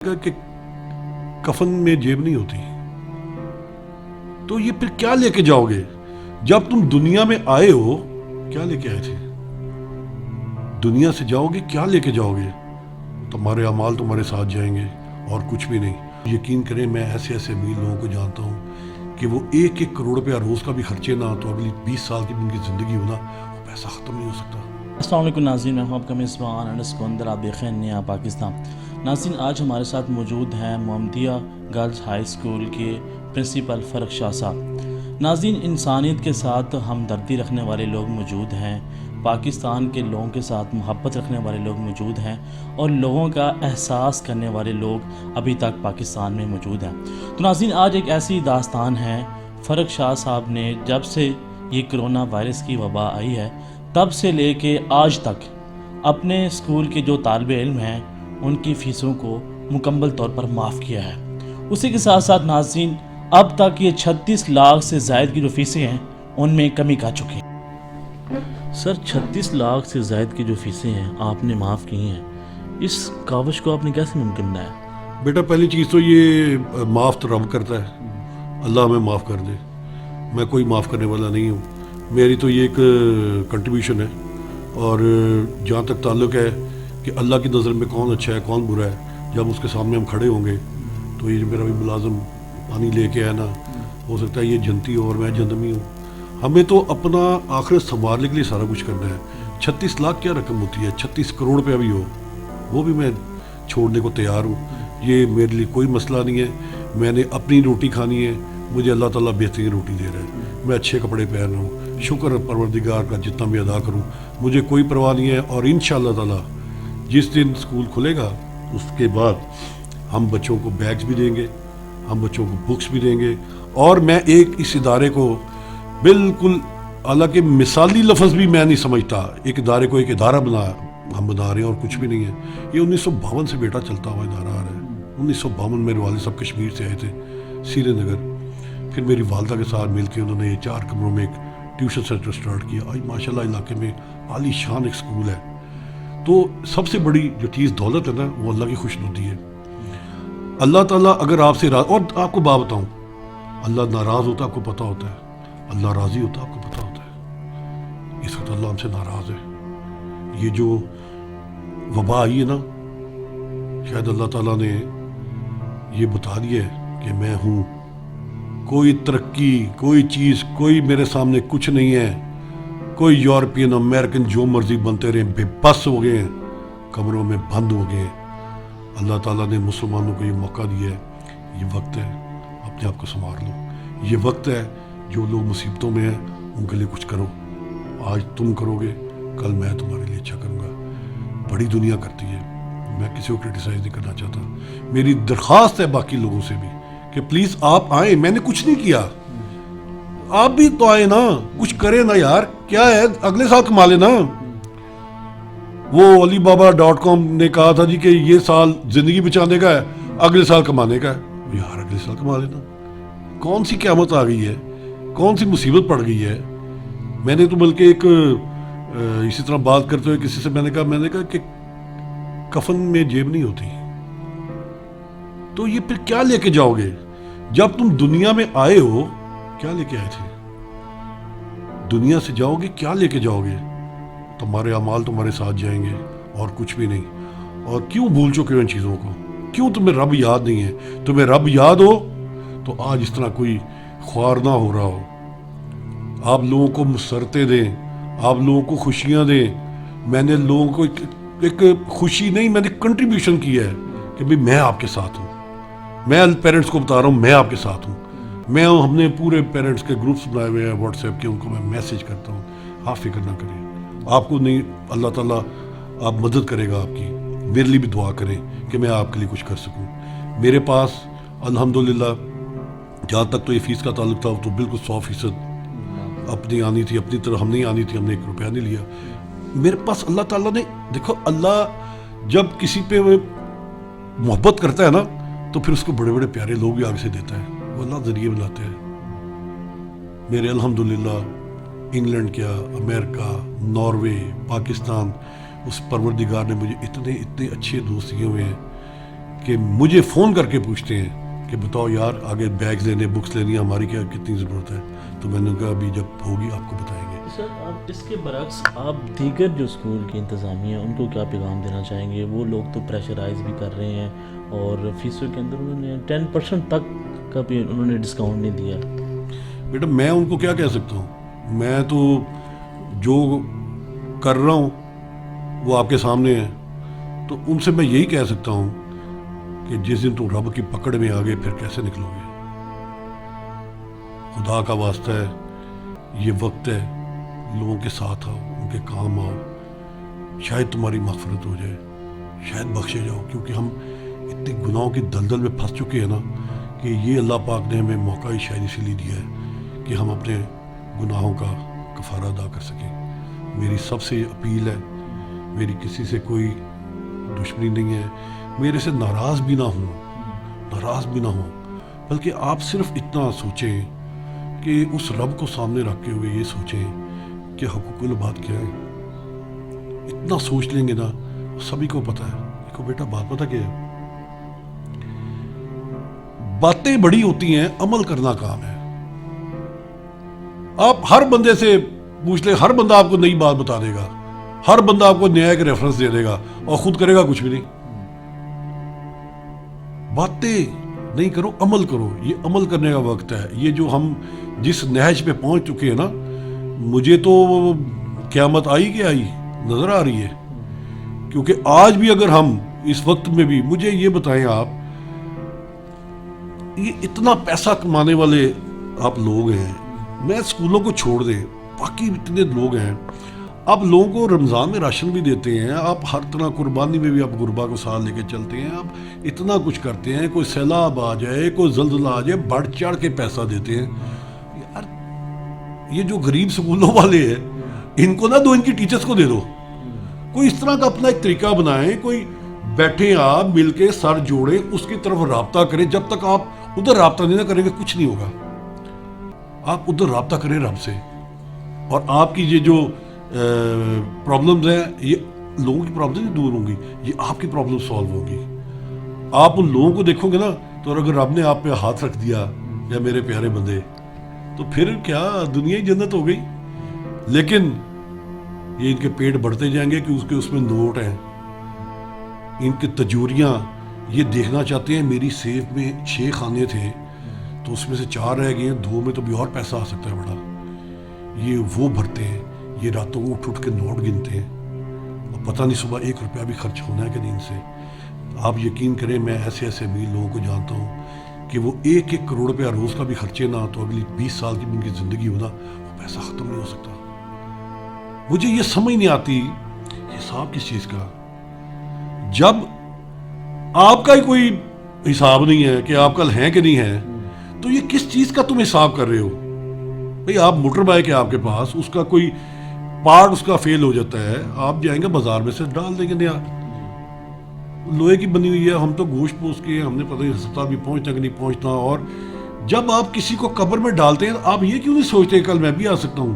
کہ کفن میں جیب نہیں ہوتی، تو یہ پھر کیا لے کے جاؤ گے؟ جب تم دنیا میں آئے ہو کیا لے کے آئے تھے؟ دنیا سے جاؤ گے کیا لے کے جاؤ گے؟ تمہارے اعمال تمہارے ساتھ جائیں گے اور کچھ بھی نہیں۔ یقین کریں میں ایسے امیر لوگوں کو جانتا ہوں کہ وہ 1-1 کروڑ روپیہ روز کا بھی خرچے نہ تو اگلی 20 سال کی بھی ان کی زندگی ہونا وہ پیسہ ختم نہیں ہو سکتا۔ السلام علیکم ناظرین، میں ہوں آپ کا میزبان انس کندر، آپ دیکھ رہے ہیں نیا پاکستان۔ ناظرین، آج ہمارے ساتھ موجود ہیں محمدیہ گرلز ہائی اسکول کے پرنسپل فرق شاہ صاحب۔ ناظرین، انسانیت کے ساتھ ہمدردی رکھنے والے لوگ موجود ہیں، پاکستان کے لوگوں کے ساتھ محبت رکھنے والے لوگ موجود ہیں اور لوگوں کا احساس کرنے والے لوگ ابھی تک پاکستان میں موجود ہیں۔ تو ناظرین، آج ایک ایسی داستان ہے، فرق شاہ صاحب نے جب سے یہ کرونا وائرس کی وبا آئی ہے تب سے لے کے آج تک اپنے اسکول کے جو طالب علم ہیں ان کی فیسوں کو مکمل طور پر معاف کیا ہے۔ اسی کے ساتھ ساتھ ناظرین، اب تک یہ 36 لاکھ سے زائد کی جو فیسیں ہیں ان میں کمی آ چکی ہیں۔ سر، 36 لاکھ سے زائد کی جو فیسیں ہیں آپ نے معاف کی ہیں، اس کاوش کو آپ نے کیسے ممکن بنایا؟ بیٹا پہلی چیز تو یہ معاف تو رب کرتا ہے، اللہ ہمیں معاف کر دے، میں کوئی معاف کرنے والا نہیں ہوں۔ میری تو یہ ایک کنٹریبیوشن ہے، اور جہاں تک تعلق ہے کہ اللہ کی نظر میں کون اچھا ہے کون برا ہے، جب اس کے سامنے ہم کھڑے ہوں گے تو یہ میرا بھی ملازم پانی لے کے آیا نا، ہو سکتا ہے یہ جنتی ہو اور میں جہنمی ہوں۔ ہمیں تو اپنا آخرت سنبھالنے کے لیے سارا کچھ کرنا ہے۔ 36 لاکھ کیا رقم ہوتی ہے؟ 36 کروڑ روپیہ بھی ہو وہ بھی میں چھوڑنے کو تیار ہوں، یہ میرے لیے کوئی مسئلہ نہیں ہے۔ میں نے اپنی روٹی کھانی ہے، مجھے اللہ تعالیٰ بہترین روٹی دے رہا ہے، میں اچھے کپڑے پہن رہا ہوں، شکر پروردگار کا جتنا بھی ادا کروں، مجھے کوئی پرواہ نہیں ہے۔ اور انشاءاللہ تعالیٰ جس دن اسکول کھلے گا اس کے بعد ہم بچوں کو بیگز بھی دیں گے، ہم بچوں کو بکس بھی دیں گے، اور میں ایک اس ادارے کو بالکل، حالانکہ مثالی لفظ بھی میں نہیں سمجھتا، ایک ادارے کو ایک ادارہ ہم بنا رہے ہیں اور کچھ بھی نہیں ہے۔ یہ 1952 سے بیٹا چلتا ہوا ادارہ آ رہا ہے۔ 1952 میرے والد صاحب کشمیر سے آئے تھے، سری نگر، پھر میری والدہ کے ساتھ مل کے انہوں نے یہ 4 کمروں میں ایک ٹیوشن سینٹر سٹارٹ کیا۔ آج ماشاءاللہ علاقے میں عالی شان ایک اسکول ہے۔ تو سب سے بڑی جو چیز دولت ہے نا وہ اللہ کی خوشنودی ہے۔ اللہ تعالیٰ اگر آپ سے اور آپ کو بات بتاؤں، اللہ ناراض ہوتا آپ کو پتہ ہوتا ہے، اللہ راضی ہوتا آپ کو پتہ ہوتا ہے۔ اس وقت اللہ ہم سے ناراض ہے۔ یہ جو وبا آئی ہے نا، شاید اللہ تعالیٰ نے یہ بتا دیا ہے کہ میں ہوں، کوئی ترقی، کوئی چیز، کوئی میرے سامنے کچھ نہیں ہے، کوئی یورپین امریکن جو مرضی بنتے رہے، بے بس ہو گئے ہیں، کمروں میں بند ہو گئے ہیں۔ اللہ تعالیٰ نے مسلمانوں کو یہ موقع دیا ہے، یہ وقت ہے اپنے آپ کو سنبھال لو، یہ وقت ہے جو لوگ مصیبتوں میں ہیں ان کے لیے کچھ کرو۔ آج تم کرو گے کل میں تمہارے لیے اچھا کروں گا۔ بڑی دنیا کرتی ہے، میں کسی کو کرٹیسائز نہیں کرنا چاہتا۔ میری درخواست ہے باقی لوگوں سے بھی کہ پلیز آپ آئیں، میں نے کچھ نہیں کیا، آپ بھی تو آئیں نا، کچھ کریں نا یار، کیا ہے اگلے سال کما لینا۔ وہ alibaba.com نے کہا تھا جی کہ یہ سال زندگی بچانے کا ہے، اگلے سال کمانے کا ہے، یار اگلے سال کما لینا۔ کون سی قیامت آ گئی ہے، کون سی مصیبت پڑ گئی ہے؟ میں نے تو بلکہ ایک اسی طرح بات کرتے ہوئے کسی سے میں نے کہا کہ کفن میں جیب نہیں ہوتی، تو یہ پھر کیا لے کے جاؤ گے؟ جب تم دنیا میں آئے ہو کیا لے کے آئے تھے؟ دنیا سے جاؤ گے کیا لے کے جاؤ گے؟ تمہارے اعمال تمہارے ساتھ جائیں گے اور کچھ بھی نہیں۔ اور کیوں بھول چکے ہو ان چیزوں کو؟ کیوں تمہیں رب یاد نہیں ہے؟ تمہیں رب یاد ہو تو آج اس طرح کوئی خوار نہ ہو رہا ہو۔ آپ لوگوں کو مسرتیں دیں، آپ لوگوں کو خوشیاں دیں۔ میں نے لوگوں کو ایک خوشی نہیں، میں نے کنٹریبیوشن کیا ہے کہ بھئی میں آپ کے ساتھ ہوں، میں پیرنٹس کو بتا رہا ہوں میں آپ کے ساتھ ہوں۔ ہم نے پورے پیرنٹس کے گروپس بنائے ہوئے ہیں واٹس ایپ کے، ان کو میں میسیج کرتا ہوں، آپ فکر نہ کریں، آپ کو نہیں، اللہ تعالیٰ آپ مدد کرے گا آپ کی۔ میرے لیے بھی دعا کریں کہ میں آپ کے لیے کچھ کر سکوں۔ میرے پاس الحمدللہ جہاں تک تو یہ فیس کا تعلق تھا تو بالکل 100% اپنی آنی تھی، اپنی طرح ہم نہیں آنی تھی، ہم نے 1 روپیہ نہیں لیا۔ میرے پاس اللہ تعالیٰ نے، دیکھو اللہ جب کسی پہ محبت کرتا ہے نا تو پھر اس کو بڑے بڑے پیارے لوگ بھی آگے سے دیتا ہے، وہ اللہ ذریعے بناتے ہیں۔ میرے الحمدللہ انگلینڈ کیا، امریکہ، ناروے، پاکستان، اس پروردگار نے مجھے اتنے اچھے دوست دیے ہوئے ہیں کہ مجھے فون کر کے پوچھتے ہیں کہ بتاؤ یار آگے بیگز لینے بکس لینی ہماری کیا کتنی ضرورت ہے. تو میں نے کہا ابھی جب ہوگی آپ کو بتائیں گے. سر آپ اس کے برعکس آپ دیگر جو اسکول کی انتظامیہ ان کو کیا پیغام دینا چاہیں گے؟ وہ لوگ تو پریشرائز بھی کر رہے ہیں اور فیسوں کے اندر انہوں نے 10% تک کا بھی انہوں نے ڈسکاؤنٹ نہیں دیا. بیٹا میں ان کو کیا کہہ سکتا ہوں؟ میں تو جو کر رہا ہوں وہ آپ کے سامنے ہے. تو ان سے میں یہی کہہ سکتا ہوں کہ جس دن تم رب کی پکڑ میں آگے پھر کیسے نکلو گے. خدا کا واسطہ ہے یہ وقت ہے لوگوں کے ساتھ آؤ ان کے کام آؤ شاید تمہاری مغفرت ہو جائے شاید بخشے جاؤ. کیونکہ ہم اتنے گناہوں کی دلدل میں پھنس چکے ہیں نا کہ یہ اللہ پاک نے ہمیں موقع ہی شاید اسی لیے دیا ہے کہ ہم اپنے گناہوں کا کفارہ ادا کر سکیں. میری سب سے اپیل ہے میری کسی سے کوئی دشمنی نہیں ہے. میرے سے ناراض بھی نہ ہوں بلکہ آپ صرف اتنا سوچیں کہ اس رب کو سامنے رکھتے ہوئے یہ سوچیں کہ حقوق العباد کیا ہے. اتنا سوچ لیں گے نا سبھی کو پتہ ہے. دیکھو بیٹا بات پتہ کیا ہے باتیں بڑی ہوتی ہیں عمل کرنا کام ہے. آپ ہر بندے سے پوچھ لیں ہر بندہ آپ کو نئی بات بتا دے گا ہر بندہ آپ کو نیا ایک ریفرنس دے دے گا اور خود کرے گا کچھ بھی نہیں. باتیں نہیں کرو عمل کرو. یہ عمل کرنے کا وقت ہے. یہ جو ہم جس نہج پہ پہنچ چکے ہیں نا مجھے تو قیامت آئی کہ آئی نظر آ رہی ہے. کیونکہ آج بھی اگر ہم اس وقت میں بھی مجھے یہ بتائیں آپ یہ اتنا پیسہ کمانے والے آپ لوگ ہیں میں اسکولوں کو چھوڑ دیں باقی اتنے لوگ ہیں آپ لوگوں کو رمضان میں راشن بھی دیتے ہیں آپ ہر طرح قربانی میں بھی آپ غربا کو ساتھ لے کے چلتے ہیں آپ اتنا کچھ کرتے ہیں. کوئی سیلاب آ جائے کوئی زلزلہ آ جائے بڑھ چڑھ کے پیسہ دیتے ہیں. یار یہ جو غریب اسکولوں والے ہیں ان کو نہ دو ان کی ٹیچرز کو دے دو. کوئی اس طرح کا اپنا ایک طریقہ بنائیں کوئی بیٹھیں آپ مل کے سر جوڑیں اس کی طرف رابطہ کریں. جب تک آپ ادھر رابطہ نہیں نہ کریں گے کچھ نہیں ہوگا. آپ ادھر رابطہ کریں رب سے اور آپ کی یہ جو پرابلمز ہیں یہ لوگوں کی پرابلم نہیں دور ہوں گی یہ آپ کی پرابلم سالو ہوگی. آپ ان لوگوں کو دیکھو گے نا تو اگر رب نے آپ پہ ہاتھ رکھ دیا یا میرے پیارے بندے تو پھر کیا دنیا ہی جنت ہو گئی. لیکن یہ ان کے پیٹ بڑھتے جائیں گے کہ اس میں نوٹ ہیں ان کے تجوریاں یہ دیکھنا چاہتے ہیں. میری سیف میں 6 خانے تھے تو اس میں سے 4 رہ گئے ہیں 2 میں تو بھی اور پیسہ آ سکتا ہے بڑا. یہ وہ بھرتے ہیں یہ راتوں کو اٹھ کے نوٹ گنتے ہیں اور پتہ نہیں صبح 1 روپیہ بھی خرچ ہونا ہے کہ نہیں ان سے. آپ یقین کریں میں ایسے امیر لوگوں کو جانتا ہوں کہ وہ 1 کروڑ روپیہ روز کا بھی خرچے نہ تو اگلی 20 سال کی ان کی زندگی ہونا وہ پیسہ ختم نہیں ہو سکتا. مجھے یہ سمجھ نہیں آتی حساب کس چیز کا. جب آپ کا ہی کوئی حساب نہیں ہے کہ آپ کل ہیں کہ نہیں ہیں تو یہ کس چیز کا تم حساب کر رہے ہو. بھئی آپ موٹر بائک ہے آپ کے پاس اس کا کوئی پارٹ اس کا فیل ہو جاتا ہے آپ جائیں گے بازار میں سے ڈال دیں گے نیا لوہے کی بنی ہوئی ہے. ہم تو گوشت پوش کے ہم نے پتہ نہیں ہسپتال بھی پہنچنا کہ نہیں پہنچنا. اور جب آپ کسی کو قبر میں ڈالتے ہیں آپ یہ کیوں نہیں سوچتے کل میں بھی آ سکتا ہوں.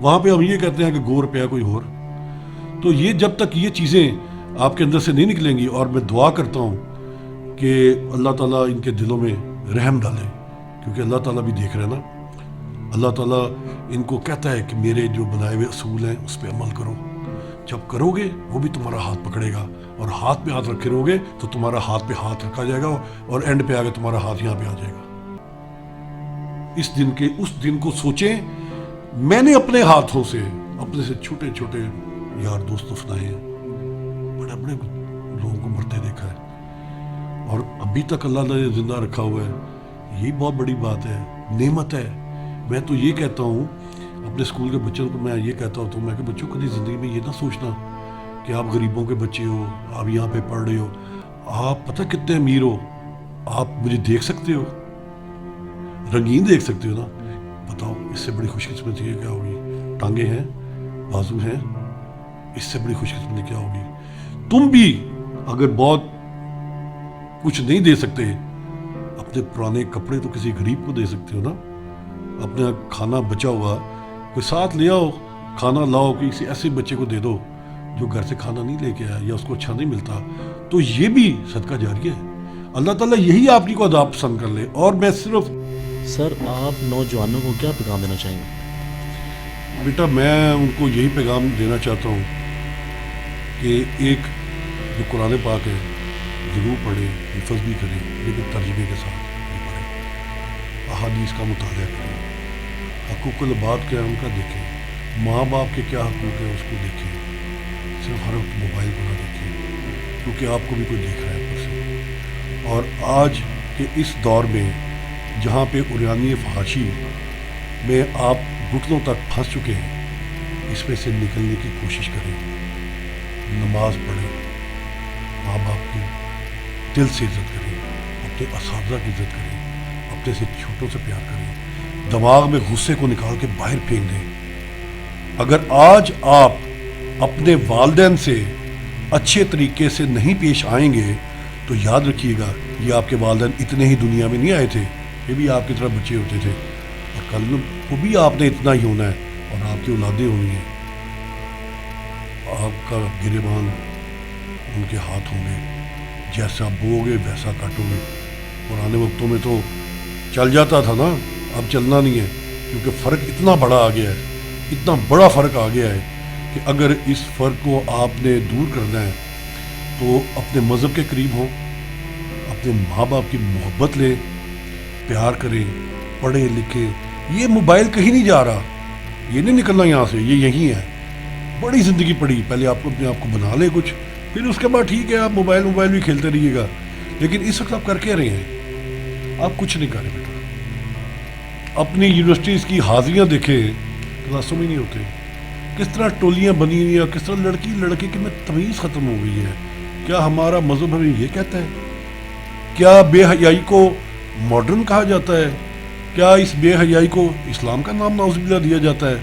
وہاں پہ ہم یہ کہتے ہیں کہ گور پہ کوئی اور. تو یہ جب تک یہ چیزیں آپ کے اندر سے نہیں نکلیں گی اور میں دعا کرتا ہوں کہ اللہ تعالیٰ ان کے دلوں میں رحم ڈالے کیونکہ اللہ تعالیٰ بھی دیکھ رہے ہیں نا. اللہ تعالیٰ ان کو کہتا ہے کہ میرے جو بنائے ہوئے اصول ہیں اس پہ عمل کرو. جب کرو گے وہ بھی تمہارا ہاتھ پکڑے گا اور ہاتھ پہ ہاتھ رکھے رہو گے تو تمہارا ہاتھ پہ ہاتھ رکھا جائے گا اور اینڈ پہ آگے تمہارا ہاتھ یہاں پہ آ جائے گا. اس دن کو سوچیں. میں نے اپنے ہاتھوں سے اپنے سے چھوٹے چھوٹے یار دوست اپنائے ہیں بڑے بڑے لوگوں کو مرتے دیکھا ہے اور ابھی تک اللہ نے زندہ رکھا ہوا ہے. یہی بہت بڑی بات ہے نعمت ہے. میں تو یہ کہتا ہوں اپنے اسکول کے بچوں کو میں یہ کہتا ہوں میں کہ بچوں کبھی زندگی میں یہ نہ سوچنا کہ آپ غریبوں کے بچے ہو آپ یہاں پہ پڑھ رہے ہو. آپ پتہ کتنے امیر ہو آپ مجھے دیکھ سکتے ہو رنگین دیکھ سکتے ہو نا. بتاؤ اس سے بڑی خوش قسمتی کیا ہوگی. ٹانگیں ہیں بازو ہیں اس سے بڑی خوش قسمتی کیا ہوگی. تم بھی اگر بہت کچھ نہیں دے سکتے اپنے پرانے کپڑے تو کسی غریب کو دے سکتے ہو نا. اپنا کھانا بچا ہوا کوئی ساتھ لے آؤ کھانا لاؤ کسی ایسے بچے کو دے دو جو گھر سے کھانا نہیں لے کے آیا یا اس کو اچھا نہیں ملتا تو یہ بھی صدقہ جاریہ ہے. اللہ تعالیٰ یہی آپ کی کو عذاب پسند کر لے. اور میں صرف سر آپ نوجوانوں کو کیا پیغام دینا چاہیں گے؟ بیٹا میں ان کو یہی پیغام دینا چاہتا ہوں کہ ایک جو قرآن پاک ہے ضرور پڑھیں, حفظ بھی کریں, لیکن ترجمے کے ساتھ بھی پڑھیں. احادیث کا مطالعہ کریں, حقوق العباد کیا ہے ان کا دیکھیں, ماں باپ کے کیا حقوق ہیں اس کو دیکھیں. صرف ہر وقت موبائل کو نہ دیکھیں, کیونکہ آپ کو بھی کوئی دیکھ رہا ہے اوپر سے. اور آج کے اس دور میں جہاں پہ عریانی فحاشی میں آپ گھٹنوں تک پھنس چکے ہیں, اس میں سے نکلنے کی کوشش کریں. نماز پڑھیں, ماں باپ کی دل سے عزت کریں, اپنے اساتذہ کی عزت کریں, اپنے سے چھوٹوں سے پیار کریں. دماغ میں غصے کو نکال کے باہر پھینک دیں. اگر آج آپ اپنے والدین سے اچھے طریقے سے نہیں پیش آئیں گے تو یاد رکھیے گا یہ آپ کے والدین اتنے ہی دنیا میں نہیں آئے تھے, یہ بھی آپ کی طرح بچے ہوتے تھے, اور کل کو بھی آپ نے اتنا ہی ہونا ہے, اور آپ کی اولادیں ہونی ہیں. آپ کا گریبان ان کے ہاتھ ہوں گے, جیسا بو گے ویسا کاٹو گے. پرانے وقتوں میں تو چل جاتا تھا نا, اب چلنا نہیں ہے, کیونکہ فرق اتنا بڑا آ گیا ہے, اتنا بڑا فرق آ گیا ہے کہ اگر اس فرق کو آپ نے دور کرنا ہے تو اپنے مذہب کے قریب ہوں, اپنے ماں باپ کی محبت لیں, پیار کریں, پڑھیں لکھیں. یہ موبائل کہیں نہیں جا رہا, یہ نہیں نکلنا یہاں سے, یہ یہیں ہے. بڑی زندگی پڑی, پہلے آپ کو اپنے آپ کو بنا لے کچھ, پھر اس کے بعد ٹھیک ہے آپ موبائل بھی کھیلتے رہیے گا. لیکن اس وقت آپ کر کے رہے ہیں, آپ کچھ نہیں کر رہے بیٹا. اپنی یونیورسٹیز کی حاضریاں دیکھیں, کلاسوں میں نہیں ہوتے. کس طرح ٹولیاں بنی ہوئی ہیں, کس طرح لڑکی لڑکے کی میں تمیز ختم ہو گئی ہے. کیا ہمارا مذہب ہمیں یہ کہتا ہے؟ کیا بے حیائی کو ماڈرن کہا جاتا ہے؟ کیا اس بے حیائی کو اسلام کا نام نعوذ باللہ دیا جاتا ہے؟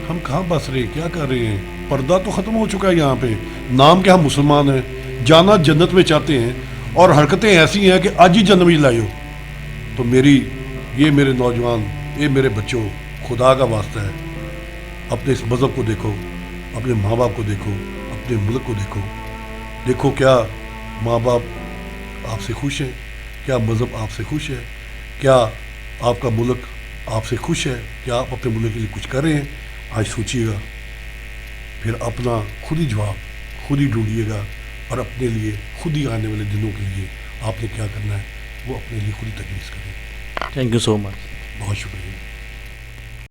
ہم کہاں بس رہے ہیں, کیا کر رہے ہیں؟ پردہ تو ختم ہو چکا ہے یہاں پہ. نام کہ ہم مسلمان ہیں, جانا جنت میں چاہتے ہیں, اور حرکتیں ایسی ہیں کہ آج ہی جنت میں لائے ہو. تو یہ میرے نوجوان, یہ میرے بچوں, خدا کا واسطہ ہے, اپنے اس مذہب کو دیکھو, اپنے ماں باپ کو دیکھو, اپنے ملک کو دیکھو. دیکھو کیا ماں باپ آپ سے خوش ہیں, کیا مذہب آپ سے خوش ہے, کیا آپ کا ملک آپ سے خوش ہے, کیا آپ اپنے ملک کے لیے کچھ کر رہے ہیں؟ آج سوچیے گا, پھر اپنا خود ہی جواب خود ہی ڈھونڈیے گا, اور اپنے لیے خود ہی آنے والے دنوں کے لیے آپ نے کیا کرنا ہے وہ اپنے لیے خود ہی تجویز کریں. تھینک یو سو مچ. بہت شکریہ.